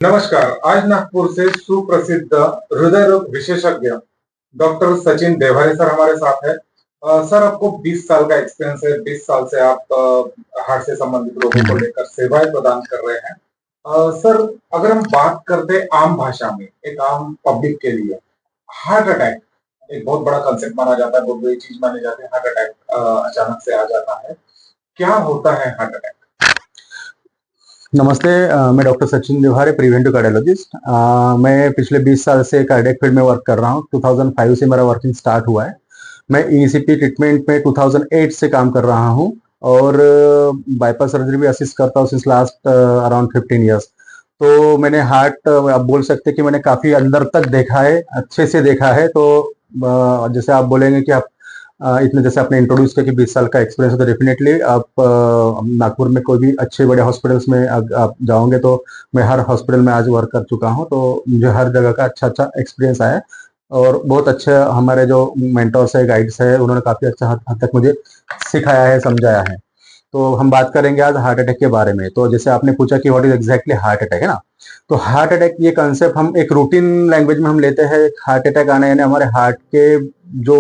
नमस्कार। आज नागपुर से सुप्रसिद्ध हृदय रोग विशेषज्ञ डॉक्टर सचिन देवारे सर हमारे साथ है। सर, आपको 20 साल का एक्सपीरियंस है। 20 साल से आप हार्ट से संबंधित रोगों को हम्म, लेकर सेवाएं प्रदान कर रहे हैं। सर, अगर हम बात करते हैं आम भाषा में, एक आम पब्लिक के लिए, हार्ट अटैक एक बहुत बड़ा कंसेप्ट माना जाता है, बहुत बड़ी चीज मानी जाती है। हार्ट अटैक अचानक से आ जाता है। क्या होता है हार्ट अटैक? नमस्ते। मैं डॉक्टर सचिन देवारे, प्रिवेंटिव कार्डियोलॉजिस्ट। मैं पिछले 20 साल से कार्डियक फील्ड में वर्क कर रहा हूँ। 2005 से मेरा वर्किंग स्टार्ट हुआ है। मैं ईसीपी ट्रीटमेंट में 2008 से काम कर रहा हूँ और बाईपास सर्जरी भी असिस्ट करता हूँ सिंस लास्ट अराउंड 15 ईयर्स। तो मैंने हार्ट, आप बोल सकते हैं कि मैंने काफी अंदर तक देखा है, अच्छे से देखा है। तो जैसे आप बोलेंगे कि आप इतने, जैसे आपने इंट्रोड्यूस किया कि 20 साल का एक्सपीरियंस है, तो डेफिनेटली आप नागपुर में कोई भी अच्छे बड़े हॉस्पिटल्स में आप जाओगे तो मैं हर हॉस्पिटल में आज वर्क कर चुका हूँ, तो मुझे हर जगह का अच्छा अच्छा एक्सपीरियंस आया है। और बहुत अच्छे हमारे जो मेंटर्स है, गाइड्स है, उन्होंने काफी अच्छा हद तक मुझे सिखाया है, समझाया है। तो हम बात करेंगे आज हार्ट अटैक के बारे में। तो जैसे आपने पूछा कि what is exactly heart attack, है ना। तो हार्ट अटैक ये कंसेप्ट हम एक रूटीन लैंग्वेज में हम लेते हैं। हार्ट अटैक आना यानी हमारे हार्ट के जो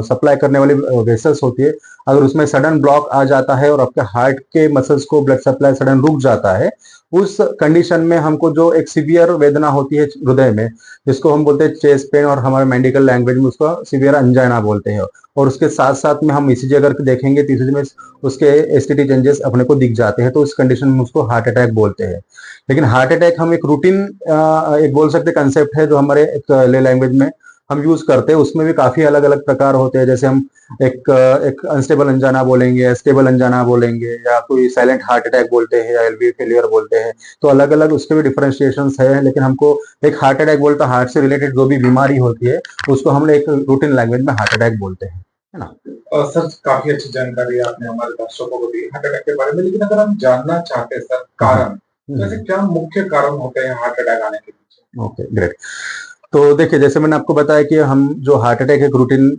सप्लाई करने वाली वेसल्स होती है, अगर उसमें सडन ब्लॉक आ जाता है और आपके हार्ट के मसल्स को ब्लड सप्लाई सडन रुक जाता है, उस कंडीशन में हमको जो एक सीवियर वेदना होती है हृदय में, जिसको हम बोलते हैं चेस्ट पेन, और हमारे मेडिकल लैंग्वेज में उसको सीवियर अंजाइना बोलते हैं। और उसके साथ साथ में हम ईसीजी अगर देखेंगे तो ईसीजी में उसके एसटीटी चेंजेस अपने को दिख जाते हैं, तो उस कंडीशन में उसको हार्ट अटैक बोलते हैं। लेकिन हार्ट अटैक हम एक रूटीन, एक बोल सकते कंसेप्ट है जो हमारे एक ले लैंग्वेज में हम यूज करते हैं। उसमें भी काफी अलग अलग प्रकार होते हैं। जैसे हम एक अनस्टेबल अंजाना बोलेंगे, स्टेबल अंजाना बोलेंगे, या कोई साइलेंट हार्ट अटैक बोलते हैं, या एलवी फेलियर बोलते हैं। तो अलग अलग उसके भी डिफरेंशिएशन है। लेकिन हमको एक हार्ट अटैक बोलता, हार्ट से रिलेटेड जो भी बीमारी होती है उसको हम एक रूटीन लैंग्वेज में हार्ट अटैक बोलते हैं, है ना। सर, काफी अच्छी जानकारी आपने हमारे दर्शकों को दी हार्ट अटैक के बारे में। लेकिन अगर हम जानना चाहते हैं सर कारण, तो ऐसे क्या मुख्य कारण होते हैं हार्ट अटैक आने के पीछे? Okay, great. तो देखिए, जैसे मैंने आपको बताया कि हम जो हार्ट अटैक एक रूटीन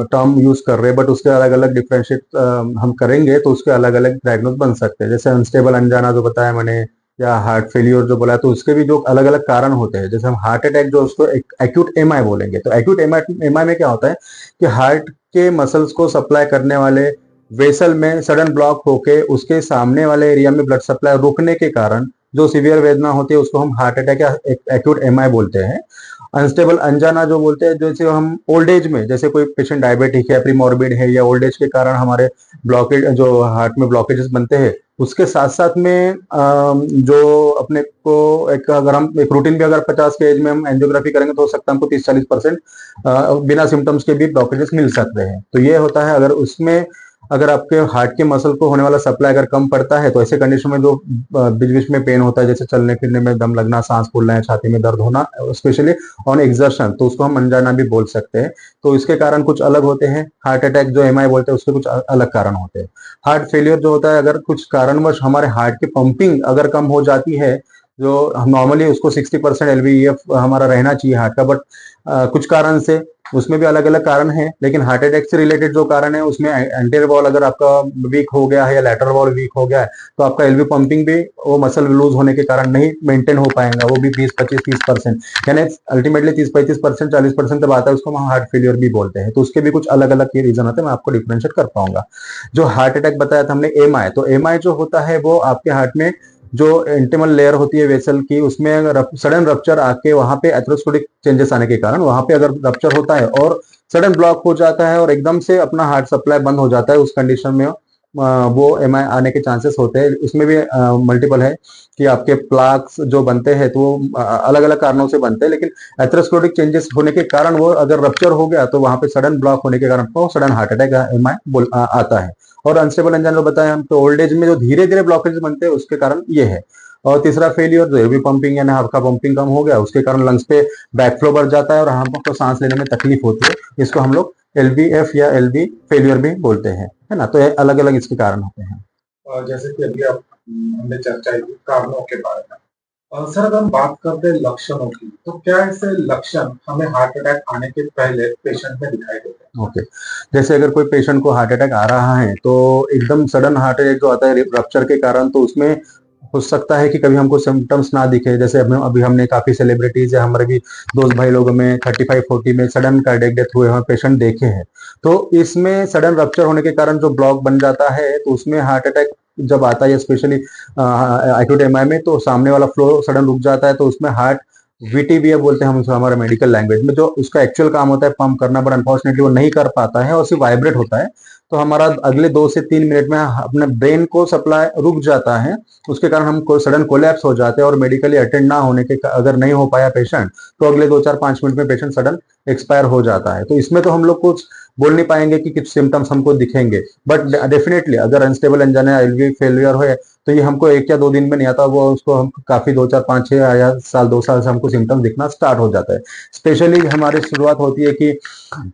टर्म यूज कर रहे हैं, बट उसके अलग अलग डिफरेंशिएट हम करेंगे तो उसके अलग अलग डायग्नोज बन सकते हैं। जैसे अनस्टेबल अंजाना जो बताया मैंने, या हार्ट फेलियर जो बोला, तो उसके भी जो अलग अलग कारण होते हैं। जैसे हम हार्ट अटैक जो उसको एक्यूट एमआई बोलेंगे, तो एक्यूट एमआई में क्या होता है कि हार्ट के मसल्स को सप्लाई करने वाले वेसल में सडन ब्लॉक होके उसके सामने वाले एरिया में ब्लड सप्लाई रुकने के कारण जो सीवियर वेदना होती है उसको हम हार्ट अटैक या एक्यूट एमआई बोलते हैं। अनस्टेबल अंजाना जो बोलते हैं, जैसे हम ओल्ड एज में, जैसे कोई पेशेंट डायबिटिक है, प्रीमॉर्बिड है, या ओल्ड एज के कारण हमारे ब्लॉकेज, जो हार्ट में ब्लॉकेजेस बनते हैं, उसके साथ साथ में जो अपने को एक, अगर हम एक रूटीन भी अगर 50 के एज में हम एंजियोग्राफी करेंगे तो हो सकता है हमको 30-40% बिना सिम्टम्स के भी ब्लॉकेजेस मिल सकते हैं। तो ये होता है, अगर उसमें अगर आपके हार्ट के मसल को होने वाला सप्लाई अगर कम पड़ता है, तो ऐसे कंडीशन में जो बीच बीच में पेन होता है, जैसे चलने फिरने में दम लगना, सांस फूलना है, छाती में दर्द होना, स्पेशली ऑन एग्जर्शन, तो उसको हम अंजाना भी बोल सकते हैं। तो इसके कारण कुछ अलग होते हैं। हार्ट अटैक जो एमआई बोलते हैं उसके कुछ अलग कारण होते हैं। हार्ट फेलियर जो होता है, अगर कुछ कारणवश हमारे हार्ट की पंपिंग अगर कम हो जाती है, जो नॉर्मली उसको 60% एलवीईएफ हमारा रहना चाहिए हार्ट का, बट कुछ कारण से, उसमें भी अलग अलग कारण है। लेकिन हार्ट अटैक से रिलेटेड जो कारण है उसमें एंटीरियर वॉल अगर आपका वीक हो गया है या लैटरल वॉल वीक हो गया है, तो आपका एलवी पंपिंग भी वो मसल लूज होने के कारण नहीं मेंटेन हो पाएगा, वो भी 20-25-30%, यानी अल्टीमेटली 30-35%, 40% तब आता है, उसको हम हार्ट फेलियर भी बोलते हैं। तो उसके भी कुछ अलग अलग रीजन होते हैं, मैं आपको डिफरेंशिएट कर पाऊंगा। जो हार्ट अटैक बताया था हमने एमआई, तो एमआई जो होता है वो आपके हार्ट में जो इंटीमल लेयर होती है वेसल की, उसमें अगर सडन रप्चर आके वहां पे एथेरोस्क्लेरोटिक चेंजेस आने के कारण वहां पे अगर रप्चर होता है और सडन ब्लॉक हो जाता है और एकदम से अपना हार्ट सप्लाई बंद हो जाता है, उस कंडीशन में वो एमआई आने के चांसेस होते हैं। उसमें भी मल्टीपल है कि आपके प्लाक्स जो बनते हैं तो वो अलग अलग कारणों से बनते हैं, लेकिन एथेरोस्क्लेरोटिक चेंजेस होने के कारण वो अगर रप्चर हो गया तो वहां पे सडन ब्लॉक होने के कारण वो सडन हार्ट अटैक एमआई आता है। और अनस्टेबल एंजाइना जो बताया हम, तो ओल्ड एज में जो धीरे धीरे ब्लॉकेज बनते हैं उसके कारण ये है। और तीसरा फेलियर, जो एलवी पंपिंग यानी हार्ट का पंपिंग कम हो गया, उसके कारण लंग्स पे बैकफ्लो बढ़ जाता है और हमको सांस लेने में तकलीफ होती है। इसको हम लोग एलवीएफ या एलवी फेलियर भी बोलते हैं, है ना। तो ये अलग अलग इसके कारण होते हैं। जैसे कि अभी आप हमने चर्चा की कारणों के बारे में। सर, अगर हम बात करते हैं लक्षणों की, तो क्या ऐसे लक्षण हमें हार्ट अटैक आने के पहले पेशेंट में दिखाई देते हैं? ओके, जैसे अगर कोई पेशेंट को हार्ट अटैक आ रहा है, तो एकदम सडन हार्ट अटैक जो आता है रप्चर के कारण, तो उसमें हो सकता है कि कभी हमको सिम्टम्स ना दिखे, जैसे अभी हमने काफी सेलिब्रिटीज या हमारे भी दोस्त भाई लोगों में 35-40 में सडन कार्डियक डेथ हुए हैं पेशेंट देखे हैं। तो इसमें सडन रप्चर होने के कारण जो ब्लॉक बन जाता है तो उसमें हार्ट अटैक जब आता है, स्पेशली एक्यूट एमआई में, तो सामने वाला फ्लो सडन रुक जाता है, तो उसमें हार्ट वीटीबीए बोलते हैं हम उसको हमारे मेडिकल लैंग्वेज में, जो उसका एक्चुअल काम होता है पंप करना, बट अनफॉर्चुनेटली वो नहीं कर पाता है और सिर्फ वाइब्रेट होता है। तो हमारा अगले 2 से 3 मिनट में अपने ब्रेन को सप्लाई रुक जाता है, उसके कारण हम सडन कोलैप्स हो जाते हैं और मेडिकली अटेंड ना होने के अगर नहीं हो पाया पेशेंट, तो अगले 2-4-5 मिनट में पेशेंट सडन एक्सपायर हो जाता है। तो इसमें तो हम लोग कुछ बोल नहीं पाएंगे कि कुछ सिम्टम्स हमको दिखेंगे, बट डेफिनेटली अगर अनस्टेबल एंजाइना या एलवी फेलियर हो तो ये हमको 1 या 2 दिन में नहीं आता, वो उसको हम काफी 2-4-5-6 या साल 2 साल से हमको सिम्टम्स दिखना स्टार्ट हो जाता है। स्पेशली हमारी शुरुआत होती है कि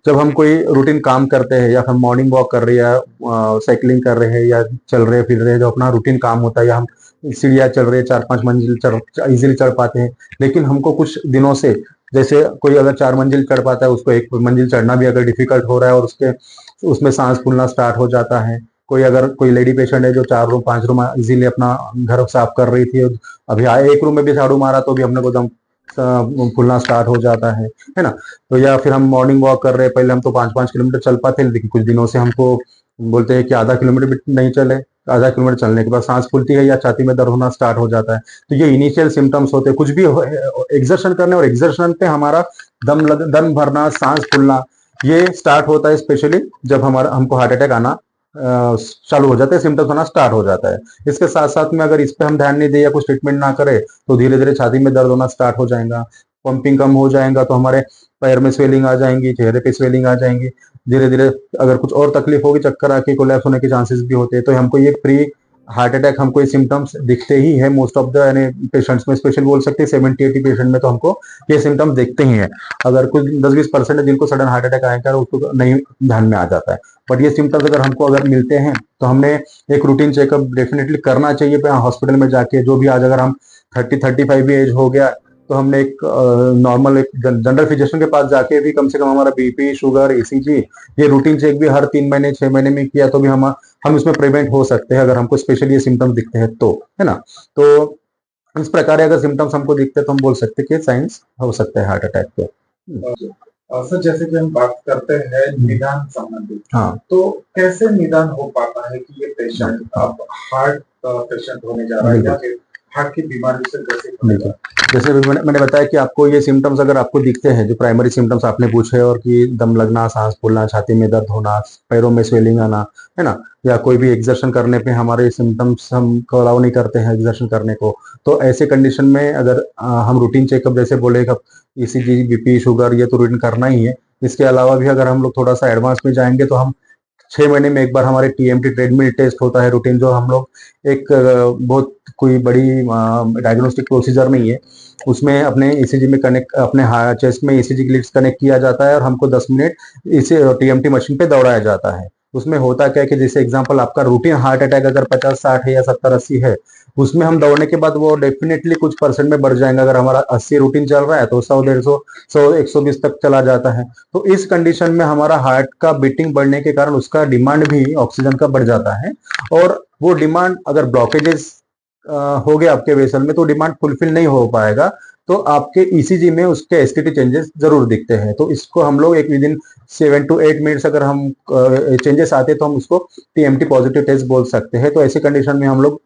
जब हम कोई रूटीन काम करते हैं, या हम मॉर्निंग वॉक कर रहे हैं, या साइकिलिंग कर रहे हैं, या चल रहे फिर रहे हैं, जो अपना रूटीन काम होता है, या हम सीढ़ियाँ चढ़ रहे हैं, 4-5 मंजिल इजीली चढ़ पाते हैं, लेकिन हमको कुछ दिनों से, जैसे कोई अगर 4 मंजिल चढ़ पाता है, उसको 1 मंजिल चढ़ना भी अगर डिफिकल्ट हो रहा है और उसमें सांस फूलना स्टार्ट हो जाता है। कोई लेडी पेशेंट है जो 4 रूम 5 रूम इजीली अपना घर साफ कर रही थी, अभी आए 1 रूम में भी झाड़ू मारा तो भी हमने को दम फूलना स्टार्ट हो जाता है ना। तो या फिर हम मॉर्निंग वॉक कर रहे हैं, पहले हम तो 5-5 किलोमीटर चल पाते हैं, लेकिन कुछ दिनों से हमको बोलते हैं कि आधा किलोमीटर भी नहीं चले, आधा किलोमीटर चलने के बाद सांस फूलती है या छाती में दर्द होना स्टार्ट हो जाता है। तो ये इनिशियल सिम्टम्स होते हैं, कुछ भी एक्सर्शन करने और एक्सर्शन पे हमारा दम भरना, सांस फूलना, ये स्टार्ट होता है स्पेशली जब हमको हार्ट अटैक आना चालू हो जाता है, सिम्टम्स होना स्टार्ट हो जाता है। इसके साथ साथ में अगर इस पे हम ध्यान नहीं दे या कुछ ट्रीटमेंट ना करे तो धीरे धीरे छाती में दर्द होना स्टार्ट हो जाएगा, पंपिंग कम हो जाएगा, तो हमारे पैर में स्वेलिंग आ जाएंगी, चेहरे पे स्वेलिंग आ जाएंगी, धीरे धीरे अगर कुछ और तकलीफ होगी, चक्कर आके कोलैप्स होने के चांसेस भी होते हैं। तो हमको ये प्री हार्ट अटैक हमको ये सिम्टम्स दिखते ही है मोस्ट ऑफ द यानी पेशेंट्स में, स्पेशल बोल सकते हैं 70-80 पेशेंट में तो हमको ये सिम्टम्स दिखते ही है। अगर कुछ 10-20% है जिनको सडन हार्ट अटैक आएगा उसको नहीं ध्यान में आ जाता है, बट ये सिम्टम्स अगर हमको मिलते हैं तो हमने एक रूटीन चेकअप डेफिनेटली करना चाहिए हॉस्पिटल में जाके। जो भी आज अगर हम 30-35 भी एज हो गया तो हमने एक नॉर्मल एक जनरल फिजिशियन के पास जाके भी कम से कम हमारा बीपी, शुगर, ईसीजी, ये रूटीन चेक भी हर 3 महीने 6 महीने में किया तो भी हम इसमें प्रिवेंट हो सकते हैं अगर हमको स्पेशली ये सिम्टम्स दिखते हैं तो, है ना। तो इस प्रकार अगर सिम्टम्स हमको दिखते हैं तो हम बोल सकते हैं कि साइंस हो सकता है हार्ट अटैक के। सर जैसे कि हम बात करते हैं निदान संबंधी, हाँ, तो कैसे निदान हो पाता है कि ये पेशेंट अब हार्ट पेशेंट होने जा रहा है या फिर हार्ट की बीमारी से कैसे बिल्कुल। जैसे अभी मैंने बताया कि आपको ये सिम्टम्स अगर आपको दिखते हैं, जो प्राइमरी सिम्टम्स आपने पूछे, और कि दम लगना, सांस फूलना, छाती में दर्द होना, पैरों में स्वेलिंग आना, है ना, या कोई भी एक्सर्शन करने पे हमारे सिम्टम्स हमको अलाउ नहीं करते हैं एक्सर्शन करने को, तो ऐसे कंडीशन में अगर हम रूटीन चेकअप जैसे बोले ईसीजी, बीपी, शुगर, ये तो रूटीन करना ही है। इसके अलावा भी अगर हम लोग थोड़ा सा एडवांस में जाएंगे तो हम 6 महीने में एक बार हमारे टीएमटी ट्रेडमिल टेस्ट होता है रूटीन, जो हम लोग एक बहुत कोई बड़ी डायग्नोस्टिक प्रोसीजर नहीं है, उसमें अपने ईसीजी में कनेक्ट, अपने चेस्ट में ईसीजी ग्लिट्स कनेक्ट किया जाता है और हमको 10 मिनट इसे टीएमटी मशीन पे दौड़ाया जाता है। उसमें होता क्या है कि जैसे एग्जांपल आपका रूटीन हार्ट अटैक अगर 50-60 है या 70-80 है, उसमें हम दौड़ने के बाद वो डेफिनेटली कुछ परसेंट में बढ़ जाएंगे। अगर हमारा 80 रूटीन चल रहा है तो 100-150, 100-120 तक चला जाता है। तो इस कंडीशन में हमारा हार्ट का बीटिंग बढ़ने के कारण उसका डिमांड भी ऑक्सीजन का बढ़ जाता है, और वो डिमांड अगर ब्लॉकेजेस हो गया आपके वेसल में तो डिमांड फुलफिल नहीं हो पाएगा, तो आपके ईसीजी में उसके एसटीटी चेंजेस जरूर दिखते हैं। तो इसको हम लोग एक विदिन 7 to 8 मिनट्स अगर हम चेंजेस आते हैं तो हम उसको टीएमटी पॉजिटिव टेस्ट बोल सकते हैं। तो ऐसी कंडीशन में हम लोग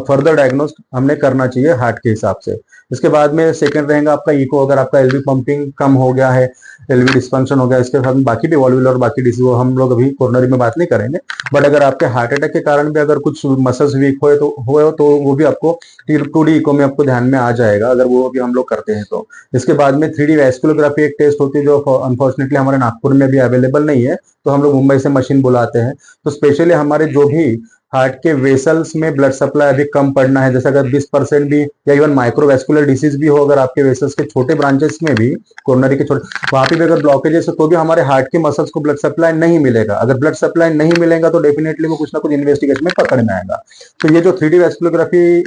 फर्दर डायग्नोस हमने करना चाहिए हार्ट के हिसाब से। इसके बाद में सेकंड रहेगा आपका इको, अगर आपका एलवी पंपिंग कम हो गया है, एलवी डिस्फंक्शन हो गया, इसके साथ बाकी भी वॉल्वुलर और बाकी डिसीज, वो हम लोग अभी कोरोनरी में बात नहीं करेंगे, बट अगर आपके हार्ट अटैक के कारण भी अगर कुछ मसल्स वीक हुए तो वो भी आपको 2D इको में आपको ध्यान में आ जाएगा, अगर वो भी हम लोग करते हैं तो। इसके बाद में 3D वैस्कुलोग्राफी एक टेस्ट होती है जो अनफॉर्चुनेटली हमारे नागपुर में भी अवेलेबल नहीं है, तो हम लोग मुंबई से मशीन बुलाते हैं। तो स्पेशली हमारे जो भी हार्ट के वेसल्स में ब्लड सप्लाई अभी कम पड़ना है, जैसे अगर 20% भी या इवन माइक्रोवेस्कुलर डिसीज भी हो, अगर आपके वेसल्स के छोटे ब्रांचेस में भी, कोरोनरी के छोटे, वहां पे भी अगर ब्लॉकेजेस हो तो भी हमारे हार्ट के मसल्स को ब्लड सप्लाई नहीं मिलेगा। अगर ब्लड सप्लाई नहीं मिलेगा तो डेफिनेटली वो कुछ ना कुछ इन्वेस्टिगेशन में पकड़ में आएगा। तो ये जो 3D वैस्कुलोग्राफी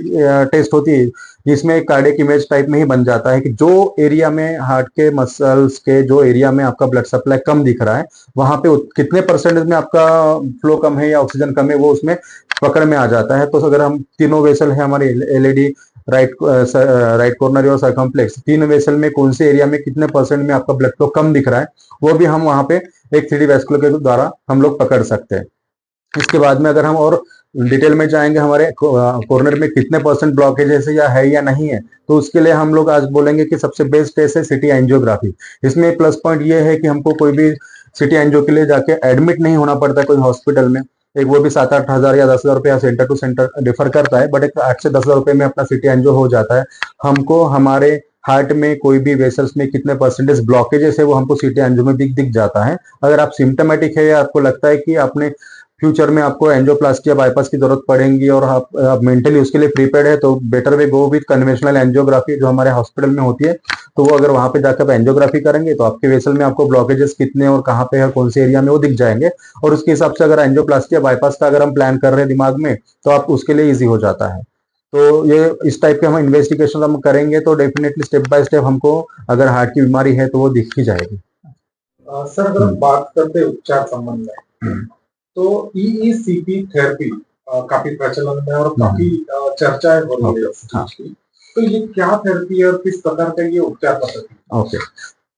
टेस्ट होती है, जिसमें एक कार्डियक इमेज टाइप में ही बन जाता है कि जो एरिया में हार्ट के मसल्स के जो एरिया में आपका ब्लड सप्लाई कम दिख रहा है, वहां पे कितने परसेंटेज में आपका फ्लो कम है या ऑक्सीजन कम है, वो उसमें पकड़ में आ जाता है। तो अगर हम तीनों वेसल है हमारे एलईडी, राइट कॉर्नरी और सरकमफ्लेक्स, तीन वेसल में कौन से एरिया में कितने परसेंट में आपका ब्लड फ्लो कम दिख रहा है, वो भी हम वहां पे एक 3D वैस्कुलर के द्वारा हम लोग पकड़ सकते हैं। इसके बाद में अगर हम और डिटेल में जाएंगे हमारे कॉर्नर में कितने परसेंट ब्लॉकेजेस है या नहीं है, तो उसके लिए हम लोग आज बोलेंगे कि सबसे बेस्ट टेस्ट है सिटी एंजियोग्राफी। इसमें प्लस पॉइंट ये है कि हमको कोई भी सिटी एंजियो के लिए जाके एडमिट नहीं होना पड़ता कोई हॉस्पिटल में। एक वो भी 7-8 हजार या 10,000 रुपया सेंटर टू सेंटर डिफर करता है, बट एक 8 से 10,000 रुपए में अपना सिटी एंजियो हो जाता है। हमको हमारे हार्ट में कोई भी वेसल्स में कितने परसेंटेज ब्लॉकेजेस है वो हमको सिटी एंजियो में दिख जाता है। अगर आप सिम्टोमेटिक है या आपको लगता है कि आपने फ्यूचर में आपको एंजियोप्लास्टी या बाईपास की जरूरत पड़ेगी और आप मेंटली उसके लिए प्रीपेड है, तो better way go with conventional angiography जो हमारे हॉस्पिटल में होती है। तो वो अगर वहां पे जाकर एंजियोग्राफी करेंगे तो आपके वेसल में आपको ब्लॉकेजेस कितने और कहाँ पे है, कौन से एरिया में, वो दिख जाएंगे। और उसके हिसाब से अगर एंजियोप्लास्टी या बाईपास का अगर हम प्लान कर रहे हैं दिमाग में, तो आप उसके लिए ईजी हो जाता है। तो ये इस टाइप के हम इन्वेस्टिगेशन हम करेंगे तो डेफिनेटली स्टेप बाय स्टेप हमको अगर हार्ट की बीमारी है तो वो दिख ही जाएगी। सर अगर हम बात करते हैं उपचार संबंध में, तो ईईसीपी थेरेपी काफी प्रचलन में और काफी चर्चाएं हो रही है इस चीज की। तो ये क्या थेरेपी है और किस प्रकार का ये उपचार पद्धति? ओके,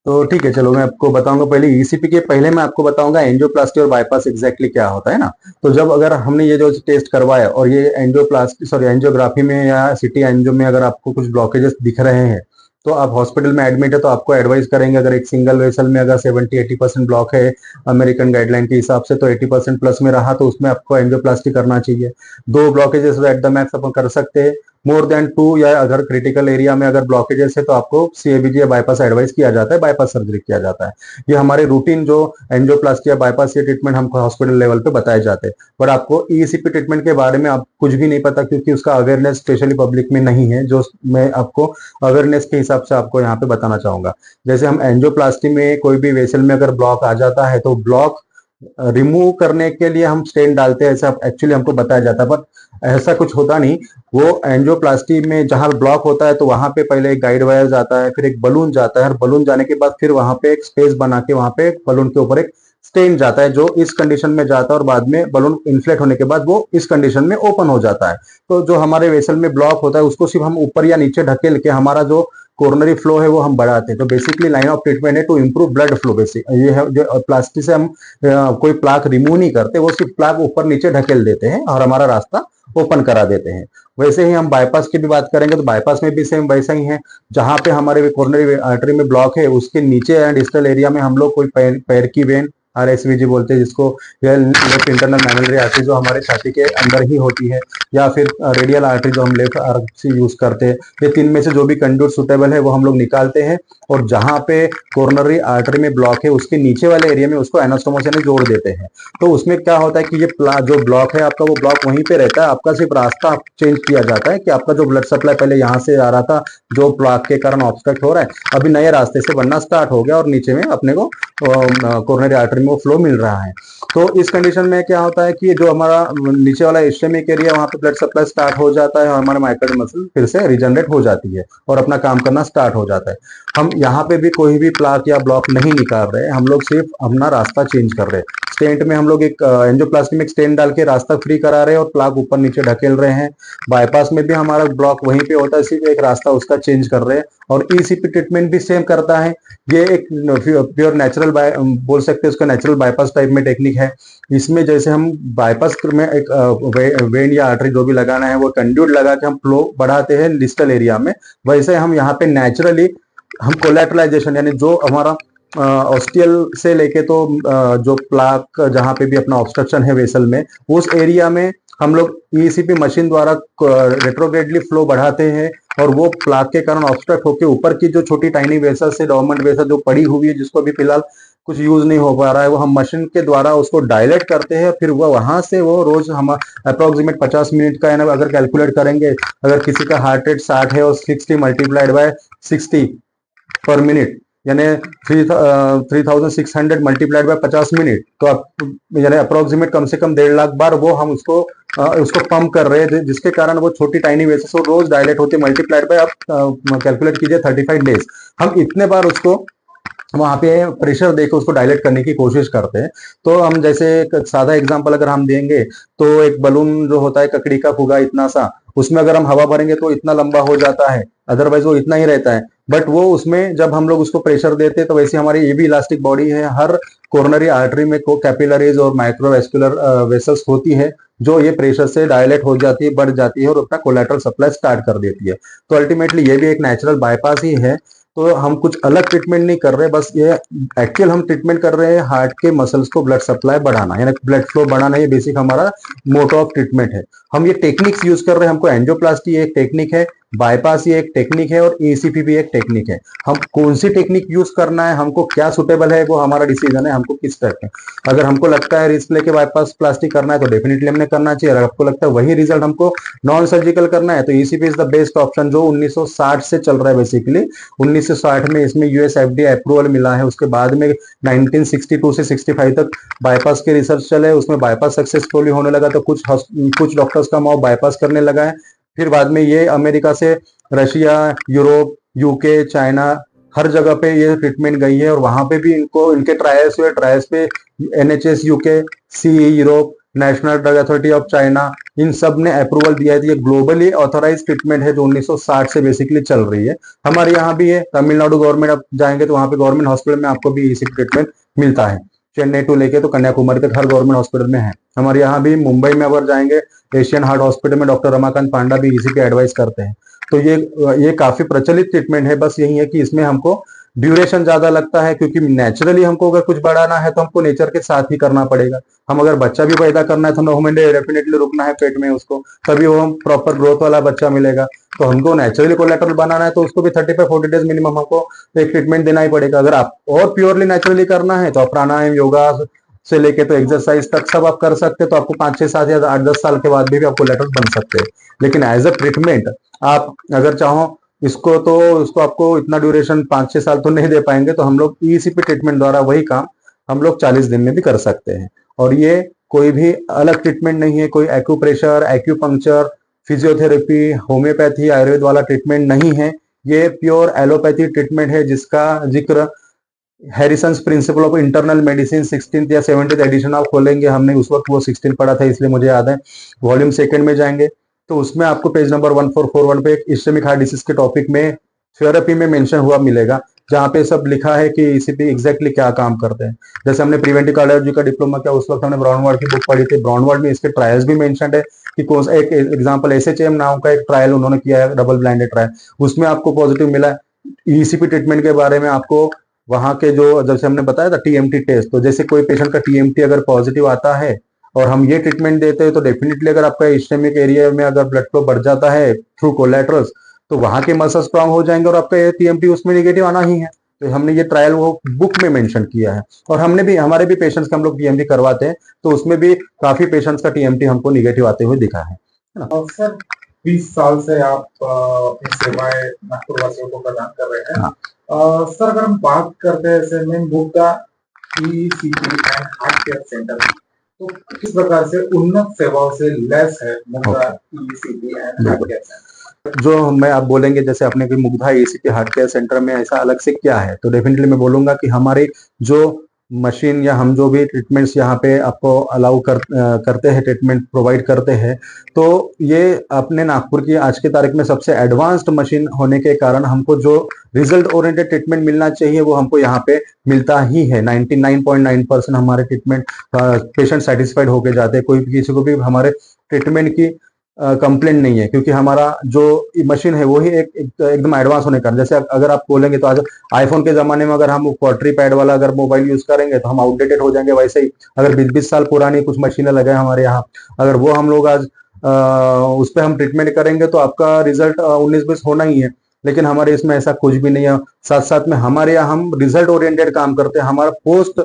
तो ठीक है, चलो मैं आपको बताऊंगा। पहले ईसीपी के पहले मैं आपको बताऊंगा एंजियोप्लास्टी और बाईपास एग्जैक्टली क्या होता है ना। तो जब अगर हमने ये जो टेस्ट करवाया और ये एंजियोग्राफी में या सिटी एंजियो में अगर आपको कुछ ब्लॉकेजेस दिख रहे हैं, तो आप हॉस्पिटल में एडमिट है तो आपको एडवाइस करेंगे, अगर एक सिंगल वेसल में अगर 70-80% ब्लॉक है अमेरिकन गाइडलाइन के हिसाब से, तो 80% प्लस में रहा तो उसमें आपको एंजियोप्लास्टी करना चाहिए। 2 ब्लॉकेजेस एट द मैक्स अपन कर सकते हैं। मोर देन 2 या अगर क्रिटिकल एरिया में अगर ब्लॉकेजेस है तो आपको सीएबीजी या बाईपास एडवाइस किया जाता है, बाईपास सर्जरी किया जाता है। ये हमारे रूटीन जो एंजियोप्लास्टी या बाईपास ये ट्रीटमेंट हमको हॉस्पिटल लेवल पे बताए जाते हैं। पर आपको ईसीपी ट्रीटमेंट के बारे में आप कुछ भी नहीं पता, क्योंकि उसका अवेयरनेस स्पेशली पब्लिक में नहीं है, जो मैं आपको अवेयरनेस के हिसाब से आपको यहाँ पे बताना चाहूंगा। जैसे हम एंजियोप्लास्टी में कोई भी वेसल में अगर ब्लॉक आ जाता है तो ब्लॉक रिमूव करने के लिए हम स्टेन डालते हैं, ऐसा एक्चुअली हमको बताया जाता है, पर ऐसा कुछ होता नहीं। वो एंजियोप्लास्टी में जहां ब्लॉक होता है तो वहां पे पहले एक गाइड वायर जाता है, फिर एक बलून जाता है, और बलून जाने के बाद फिर वहां पे एक स्पेस बना के वहां पे बलून के ऊपर एक स्टेन जाता है जो इस कंडीशन में जाता है, और बाद में बलून इन्फ्लेट होने के बाद वो इस कंडीशन में ओपन हो जाता है। तो जो हमारे वेसल में ब्लॉक होता है उसको सिर्फ हम ऊपर या नीचे ढकेल के हमारा जो कोरोनरी फ्लो है वो हम बढ़ाते हैं। तो बेसिकली लाइन ऑफ ट्रीटमेंट है to improve blood flow. Basic ये है, जो प्लास्टिक से हम कोई प्लाक रिमूव नहीं करते, वो सिर्फ प्लाक ऊपर नीचे ढकेल देते हैं और हमारा रास्ता ओपन करा देते हैं। वैसे ही हम बाईपास की भी बात करेंगे तो बाईपास में भी सेम वैसा ही है। जहां पे हमारे कोरोनरी आर्टरी में ब्लॉक है उसके नीचे एंड डिस्टल एरिया में हम लोग कोई पैर की वेन, आरएसवीजी बोलते हैं जिसको, या लेफ्ट इंटरनल मैमिलरी आर्टरी जो हमारे छाती के अंदर ही होती है, या फिर रेडियल आर्टरी जो हम लेफ्ट आर्क से यूज करते हैं, ये 3 में से जो भी कंड्यूट सुटेबल है वो हम लोग निकालते हैं। और जहां पे कोरोनरी आर्टरी में ब्लॉक है उसके नीचे वाले एरिया में उसको एनास्टोमोस यानी जोड़ देते हैं। तो उसमें क्या होता है कि ये जो ब्लॉक है आपका वो ब्लॉक वहीं पे रहता है, आपका सिर्फ रास्ता चेंज किया जाता है कि आपका जो ब्लड सप्लाई पहले यहाँ से आ रहा था जो ब्लॉक के कारण ऑब्स्ट्रक्ट हो रहा है, अभी नए रास्ते से बनना स्टार्ट हो गया और नीचे में अपने को कोरोनरी आर्टरी में वो फ्लो मिल रहा है। तो इस कंडीशन में क्या होता है कि जो हमारा नीचे वाला इस्केमिक एरिया वहां पे ब्लड सप्लाई स्टार्ट हो जाता है और हमारे माइक्रोड मसल फिर से रिजनरेट हो जाती है और अपना काम करना स्टार्ट हो जाता है। हम यहाँ पे भी कोई भी प्लाक या ब्लॉक नहीं निकाल रहे, हम लोग सिर्फ अपना रास्ता चेंज कर रहे हैं। स्टेंट में हम लोग एक एंजियोप्लास्टी में स्टेंट डाल के रास्ता फ्री करा रहे हैं और प्लाक ऊपर नीचे ढकेल रहे हैं। बाईपास में भी हमारा ब्लॉक वहीं पे होता है, सिर्फ एक रास्ता उसका चेंज कर रहे हैं। और ईसीपी ट्रीटमेंट भी सेम करता है। ये एक प्योर नेचुरल बोल सकते हैं उसका नेचुरल बाईपास टाइप में टेक्निक है। इसमें जैसे हम बाईपास में एक वेन या आर्टरी जो भी लगाना है वो कंड्यूट लगा के हम फ्लो बढ़ाते हैं डिस्टल एरिया में, वैसे हम यहाँ पे नेचुरली हम कोलैटरलाइजेशन यानी जो हमारा ऑस्टियल से लेके तो जो प्लाक जहां पे भी अपना ऑब्स्ट्रक्शन है वेसल में उस एरिया में हम लोग ईसीपी मशीन द्वारा रेट्रोग्रेडली फ्लो बढ़ाते हैं और वो प्लाक के कारण ऑब्स्ट्रक्ट होकर ऊपर की जो छोटी टाइनी वेसल से डोरमेंट वेसल जो पड़ी हुई है जिसको अभी फिलहाल कुछ यूज नहीं हो पा रहा है, वो हम मशीन के द्वारा उसको डायलेट करते हैं। फिर वो वहां से वो रोज हम अप्रोक्सीमेट 50 मिनट का अगर कैलकुलेट करेंगे, अगर किसी का हार्ट रेट 60 है और 60 मल्टीप्लाइड बाय 60 पर मिनट यानी 3600 मल्टीप्लाइड बाय 50 मिनट, तो आप यानी अप्रोक्सीमेट कम से कम 1.5 लाख बार वो हम उसको पंप कर रहे हैं, जिसके कारण वो छोटी टाइनी वेसल्स वो रोज डायलेट होती है। मल्टीप्लाइड बाय आप कैलकुलेट कीजिए 35 डेज, हम इतने बार उसको वहां पे प्रेशर देकर उसको डायलेट करने की कोशिश करते हैं। तो हम जैसे एक सादा एग्जांपल अगर हम देंगे, तो एक बलून जो होता है ककड़ी का फुगा इतना सा, उसमें अगर हम हवा भरेंगे तो इतना लंबा हो जाता है, अदरवाइज वो इतना ही रहता है। बट वो उसमें जब हम लोग उसको प्रेशर देते हैं तो वैसे हमारी ये भी इलास्टिक बॉडी है, हर कोरोनरी आर्टरी में को कैपिलरीज और माइक्रोवेस्कुलर वेसल्स होती है, जो ये प्रेशर से डायलेट हो जाती है, बढ़ जाती है और अपना कोलेटरल सप्लाई स्टार्ट कर देती है। तो अल्टीमेटली ये भी एक नेचुरल बाईपास ही है। तो हम कुछ अलग ट्रीटमेंट नहीं कर रहे, बस ये एक्चुअल हम ट्रीटमेंट कर रहे हैं हार्ट के मसल्स को ब्लड सप्लाई बढ़ाना, यानी ब्लड फ्लो बढ़ाना, ये बेसिक हमारा मोटो ऑफ ट्रीटमेंट है। हम ये टेक्निक्स यूज कर रहे हैं, हमको एंजियोप्लास्टी एक टेक्निक है, बाईपास ये एक टेक्निक है और एसीपी भी एक टेक्निक है। हम कौन सी टेक्निक यूज करना है, हमको क्या सुटेबल है, वो हमारा डिसीजन है, हमको किस टाइप में। अगर हमको लगता है रिस्क लेके बाईपास प्लास्टिक करना है तो डेफिनेटली हमने करना चाहिए। अगर आपको लगता है वही रिजल्ट हमको नॉन सर्जिकल करना है तो ECP is the best option, जो 1960 से चल रहा है बेसिकली। 1960 में इसमें यूएस एफडीए अप्रूवल मिला है, उसके बाद में 1962 से 65 तक बाईपास के रिसर्च चले, उसमें बाईपास सक्सेसफुली होने लगा तो कुछ डॉक्टर्स का माओ बाईपास करने लगा है। फिर बाद में ये अमेरिका से रशिया, यूरोप, यूके, चाइना, हर जगह पे ये ट्रीटमेंट गई है और वहां पे भी इनको इनके ट्रायल्स हुए। ट्रायल्स पे NHS UK, CE Europe, national drug authority of China, इन सब ने अप्रूवल दिया है। ये ग्लोबली ऑथोराइज ट्रीटमेंट है जो 1960 से बेसिकली चल रही है। हमारे यहाँ भी है, तमिलनाडु गवर्नमेंट आप जाएंगे तो वहां पे गवर्नमेंट हॉस्पिटल में आपको भी इसी ट्रीटमेंट मिलता है। चेन्नई टू लेके तो कन्याकुमारी तक हर गवर्नमेंट हॉस्पिटल में है। हमारे यहाँ भी मुंबई में अगर जाएंगे, एशियन हार्ट हॉस्पिटल में डॉक्टर रमाकांत पांडा भी इसी पे एडवाइस करते हैं। तो ये काफी प्रचलित ट्रीटमेंट है। बस यही है कि इसमें हमको ड्यूरेशन ज्यादा लगता है, क्योंकि नेचुरली हमको अगर कुछ बढ़ाना है तो हमको नेचर के साथ ही करना पड़ेगा। हम अगर बच्चा भी पैदा करना है तो 9 महीने डेफिनेटली रुकना है पेट में उसको, तभी वो हम प्रॉपर ग्रोथ वाला बच्चा मिलेगा। तो हमको नेचुरली कोलेटरल बनाना है तो उसको भी 35-40 डेज मिनिमम हमको एक ट्रीटमेंट देना ही पड़ेगा। अगर आप और प्योरली नेचुरली करना है तो आप प्राणायाम, योगा से लेके तो एक्सरसाइज तक सब आप कर सकते हैं। तो आपको 5-6-7 या 8-10 साल के बाद भी आप कोलेटरल बन सकते हैं। लेकिन एज अ ट्रीटमेंट आप अगर चाहो इसको, तो इसको आपको इतना ड्यूरेशन 5-6 साल तो नहीं दे पाएंगे। तो हम लोग ईसीपी ट्रीटमेंट द्वारा वही काम हम लोग 40 दिन में भी कर सकते हैं। और ये कोई भी अलग ट्रीटमेंट नहीं है, कोई acupressure, acupuncture, physiotherapy, homeopathy, Ayurveda वाला ट्रीटमेंट नहीं है। ये प्योर एलोपैथी ट्रीटमेंट है, जिसका जिक्र Harrison's principle of internal medicine 16th या 70th एडिशन आप खोलेंगे, हमने उस वक्त वो 16 पढ़ा था इसलिए मुझे याद है। वॉल्यूम सेकंड में जाएंगे तो उसमें आपको पेज नंबर 1441 पे एक इस्केमिक हार्ट डिसीज के टॉपिक में थेरेपी में मेंशन हुआ मिलेगा, जहाँ पे सब लिखा है कि ईसीपी एग्जैक्टली क्या काम करते हैं। जैसे हमने प्रिवेंटिव कार्डियोलॉजी का डिप्लोमा किया, उस वक्त हमने ब्राउनवार्ड की बुक पढ़ी थी। ब्राउनवार्ड में इसके ट्रायल्स भी मेंशन है कि कौन सा एक एग्जाम्पल एसएचएम नाम का एक ट्रायल उन्होंने किया है, डबल ब्लाइंडेड ट्रायल, उसमें आपको पॉजिटिव मिला है। ईसीपी ट्रीटमेंट के बारे में आपको वहां के जो, जैसे हमने बताया था टीएमटी टेस्ट, तो जैसे कोई पेशेंट का टीएमटी अगर पॉजिटिव आता है और हम ये ट्रीटमेंट देते हैं तो डेफिनेटली अगर आपका इस्केमिक एरिया में अगर ब्लड फ्लो बढ़ जाता है थ्रू कोलेटरल्स, तो वहां के मसल स्ट्रांग हो जाएंगे और आपका टीएमटी उसमें निगेटिव आना ही है। तो हमने ये ट्रायल वो बुक में मेंशन किया है। और हमने भी, हमारे भी पेशेंट्स का हम लोग टीएमटी करवाते हैं तो उसमें भी काफी पेशेंट्स का टीएमटी हमको निगेटिव आते हुए दिखा है ना। सर 20 साल से आप अपनी सेवाएं नागपुर वासियों को प्रदान कर रहे हैं। सर अगर हम बात करते हैं ऐसे में मुद्दा ECP and heart care centre, तो किस प्रकार से उन्नत सेवाओं से लैस है मुद्दा ECP and heart care centre? जो मैं आप बोलेंगे जैसे अपने की Mugdha ECP heart care centre में ऐसा अलग से क्या है, तो डेफिनेटली मैं बोलूंगा कि हमारे जो मशीन या हम जो भी ट्रीटमेंट्स यहाँ पे आपको अलाउ करते हैं, ट्रीटमेंट प्रोवाइड करते हैं, तो ये अपने नागपुर की आज की तारीख में सबसे एडवांस्ड मशीन होने के कारण हमको जो रिजल्ट ओरिएंटेड ट्रीटमेंट मिलना चाहिए वो हमको यहाँ पे मिलता ही है। 99.9% हमारे ट्रीटमेंट पेशेंट सेटिस्फाइड होके जाते हैं। कोई किसी को भी हमारे ट्रीटमेंट की कंप्लेंट नहीं है, क्योंकि हमारा जो मशीन है वो ही एकदम एडवांस होने का। जैसे अगर आप बोलेंगे तो आज आईफोन के जमाने में अगर हम क्वार्टरी पैड वाला अगर मोबाइल यूज करेंगे तो हम आउटडेटेड हो जाएंगे। वैसे ही अगर 20-20 साल पुरानी कुछ मशीनें लगे हमारे यहाँ, अगर वो हम लोग आज उस पर हम ट्रीटमेंट करेंगे तो आपका रिजल्ट 19-20 होना ही है। लेकिन हमारे इसमें ऐसा कुछ भी नहीं है। साथ साथ में हमारे यहाँ हम रिजल्ट ओरिएंटेड काम करते हैं। हमारा पोस्ट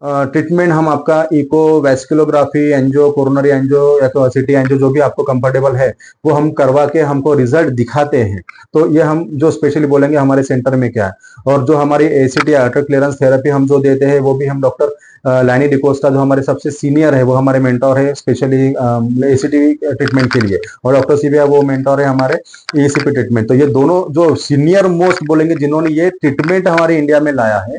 ट्रीटमेंट हम आपका इको, वैस्कुलोग्राफी, एंजियो, कोरोनरी एंजियो या तो सीटी एंजियो जो भी आपको कंफर्टेबल है वो हम करवा के हमको रिजल्ट दिखाते हैं। तो ये हम जो स्पेशली बोलेंगे हमारे सेंटर में क्या है। और जो हमारी एसीटी आर्टर क्लियरेंस थेरेपी हम जो देते हैं वो भी हम डॉक्टर लैनी डिकोस्टा जो हमारे सबसे सीनियर है, वो हमारे मेंटोर है स्पेशली एसीटी ट्रीटमेंट के लिए, और डॉक्टर सीबिया वो मेंटोर है हमारे ईसीपी ट्रीटमेंट। तो ये दोनों जो सीनियर मोस्ट बोलेंगे जिन्होंने ये ट्रीटमेंट हमारे इंडिया में लाया है,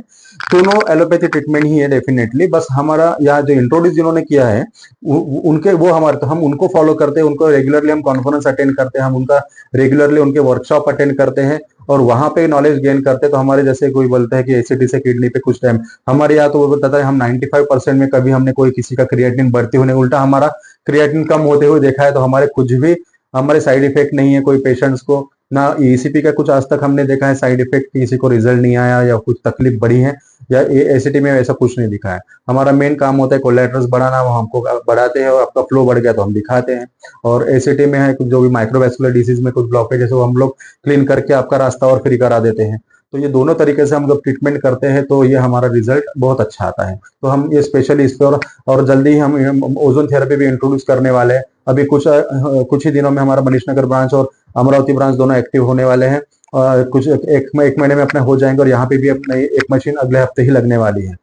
दोनों एलोपैथी ट्रीटमेंट ही है डेफिनेटली। बस हमारा यहाँ जो इंट्रोड्यूस जिन्होंने किया है उनके वो हमारे, तो हम उनको फॉलो करते हैं, उनको रेगुलरली हम कॉन्फ्रेंस अटेंड करते हैं, हम उनका रेगुलरली उनके वर्कशॉप अटेंड करते हैं और वहां पे नॉलेज गेन करते हैं। तो हमारे जैसे कोई बोलते हैं कि एसिडी से किडनी पे कुछ टाइम, हमारे यहाँ तो वो बताता है हम 95% में कभी हमने कोई किसी का क्रिएटिनिन बढ़ती होने, उल्टा हमारा क्रिएटिनिन कम होते हुए देखा है। तो हमारे कुछ भी हमारे साइड इफेक्ट नहीं है कोई पेशेंट्स को, ना ईसीपी का कुछ आज तक हमने देखा है साइड इफेक्ट, किसी को रिजल्ट नहीं आया या कुछ तकलीफ बढ़ी है, या एसिटी में ऐसा कुछ नहीं दिखा है। हमारा मेन काम होता है कोलेटरल्स बढ़ाना, वो हमको बढ़ाते हैं, और आपका फ्लो बढ़ गया तो हम दिखाते हैं। और एसिटी में है कुछ जो भी माइक्रोवैस्कुलर डिसीज में कुछ ब्लॉकेज है, वो हम लोग क्लीन करके आपका रास्ता और फ्री करा देते हैं। तो ये दोनों तरीके से हम जब ट्रीटमेंट करते हैं तो ये हमारा रिजल्ट बहुत अच्छा आता है। तो हम ये स्पेशली इस पे और जल्दी ही हम ओजोन थेरेपी भी इंट्रोड्यूस करने वाले हैं। अभी कुछ ही दिनों में हमारा मनीषनगर ब्रांच और अमरावती ब्रांच दोनों एक्टिव होने वाले हैं। कुछ एक महीने में अपने हो जाएंगे, और यहाँ पे भी अपने एक मशीन अगले हफ्ते ही लगने वाली है।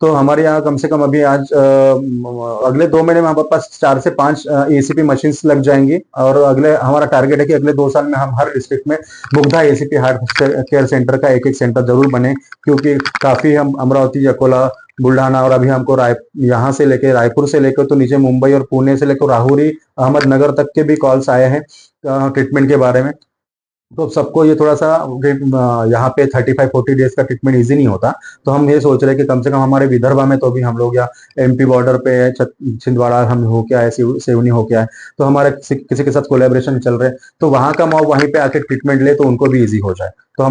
तो हमारे यहाँ कम से कम अभी आज अगले 2 महीने में हमारे पास 4 से 5 एसीपी मशीन लग जाएंगी, और अगले हमारा टारगेट है कि अगले 2 साल में हम हर डिस्ट्रिक्ट में Mugdha ACP heart care centre का एक सेंटर जरूर बने, क्योंकि काफी हम अमरावती, अकोला, बुल्ढाना और अभी हमको यहाँ से लेके रायपुर से लेकर तो नीचे मुंबई और पुणे से लेकर राहुरी, अहमदनगर तक के भी कॉल्स आए हैं ट्रीटमेंट के बारे में। तो सबको ये थोड़ा सा यहाँ पे 35-40 डेज का ट्रीटमेंट इजी नहीं होता। तो हम ये सोच रहे हैं कि कम से कम हमारे विदर्भा में तो भी हम लोग, या एमपी बॉर्डर पे छिंदवाड़ा हम हो क्या है, सिवनी हो क्या है, तो हमारे किसी के साथ कोलेब्रेशन चल रहे हैं, तो वहां का मॉब वहीं पे आके ट्रीटमेंट ले तो उनको भी इजी हो जाए। तो हम